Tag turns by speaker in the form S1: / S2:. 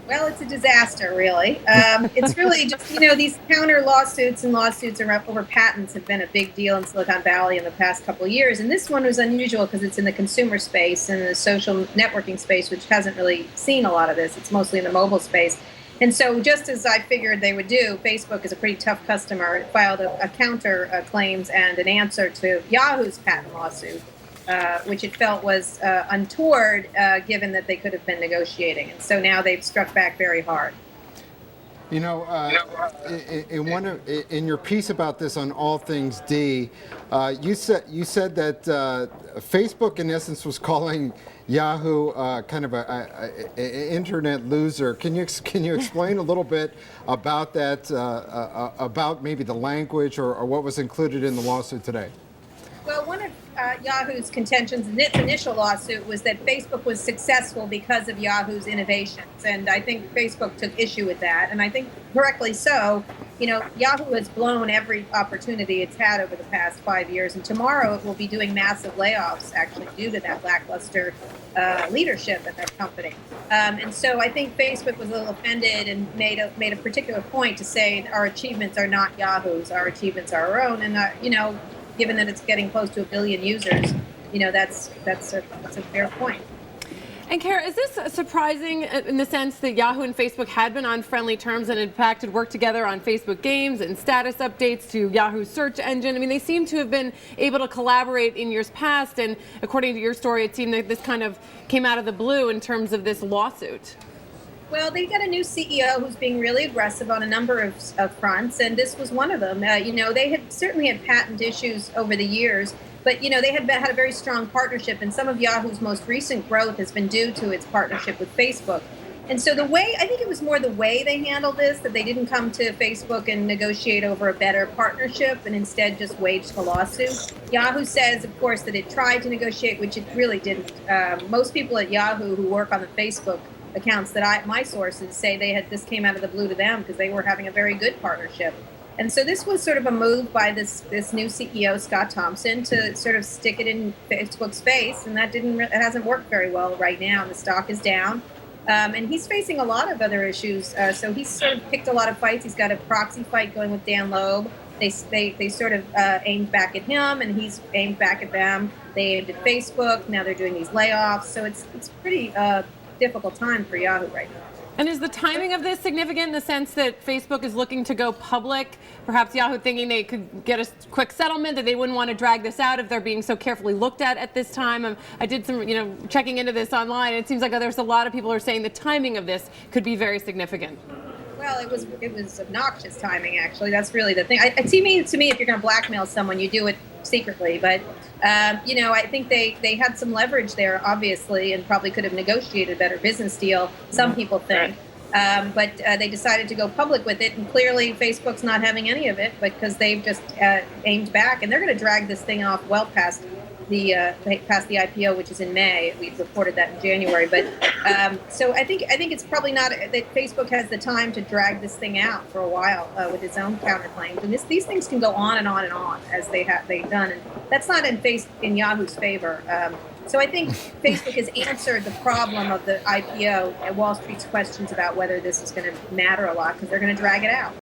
S1: Well, it's a disaster, really. It's really just, these counter lawsuits and lawsuits over patents have been a big deal in Silicon Valley in the past couple of years. And this one was unusual because it's in the consumer space and the social networking space, which hasn't really seen a lot of this. It's mostly in the mobile space. And so, just as I figured they would do, Facebook is a pretty tough customer. It filed a counter claims and an answer to Yahoo's patent lawsuit, which it felt was untoward, given that they could have been negotiating. And so now they've struck back very hard.
S2: You know, in your piece about this on All Things D, you said that Facebook, in essence, was calling Yahoo kind of a internet loser. Can you explain a little bit about that, about maybe the language or what was included in the lawsuit today?
S1: Well, one of Yahoo's contentions in its initial lawsuit was that Facebook was successful because of Yahoo's innovations. And I think Facebook took issue with that. And I think correctly so. Yahoo has blown every opportunity it's had over the past 5 years. And tomorrow it will be doing massive layoffs, actually, due to that lackluster leadership at that company. And so I think Facebook was a little offended and made a particular point to say our achievements are not Yahoo's, our achievements are our own. And, given that it's getting close to 1 billion users, that's a fair point.
S3: And Kara, is this surprising in the sense that Yahoo and Facebook had been on friendly terms and in fact had worked together on Facebook games and status updates to Yahoo's search engine? I mean, they seem to have been able to collaborate in years past, and according to your story, it seemed that this kind of came out of the blue in terms of this lawsuit.
S1: Well, they got a new CEO who's being really aggressive on a number of fronts, and this was one of them. They had certainly had patent issues over the years, but they had a very strong partnership, and some of Yahoo's most recent growth has been due to its partnership with Facebook. And so I think it was more the way they handled this, that they didn't come to Facebook and negotiate over a better partnership and instead just waged the lawsuit. Yahoo says, of course, that it tried to negotiate, which it really didn't. Most people at Yahoo who work on the Facebook accounts that my sources say this came out of the blue to them because they were having a very good partnership. And so this was sort of a move by this new CEO, Scott Thompson, to sort of stick it in Facebook's face. And it hasn't worked very well right now. The stock is down. And he's facing a lot of other issues. So he's sort of picked a lot of fights. He's got a proxy fight going with Dan Loeb. They sort of aimed back at him, and he's aimed back at them. They aimed at Facebook. Now they're doing these layoffs. So it's pretty difficult time for Yahoo right now.
S3: And is the timing of this significant in the sense that Facebook is looking to go public? Perhaps Yahoo thinking they could get a quick settlement, that they wouldn't want to drag this out if they're being so carefully looked at this time. I did some, checking into this online. It seems like there's a lot of people who are saying the timing of this could be very significant.
S1: Well, it was obnoxious timing, actually. That's really the thing. To me, if you're going to blackmail someone, you do it secretly. But I think they had some leverage there, obviously, and probably could have negotiated a better business deal. Some people think. But they decided to go public with it, and clearly Facebook's not having any of it because they've just aimed back, and they're going to drag this thing off well past the IPO, which is in May. We reported that in January. But so I think it's probably not that Facebook has the time to drag this thing out for a while with its own counterclaims. And these things can go on and on and on as they've done, and that's not in Yahoo's favor. So I think Facebook has answered the problem of the IPO and Wall Street's questions about whether this is going to matter a lot because they're going to drag it out.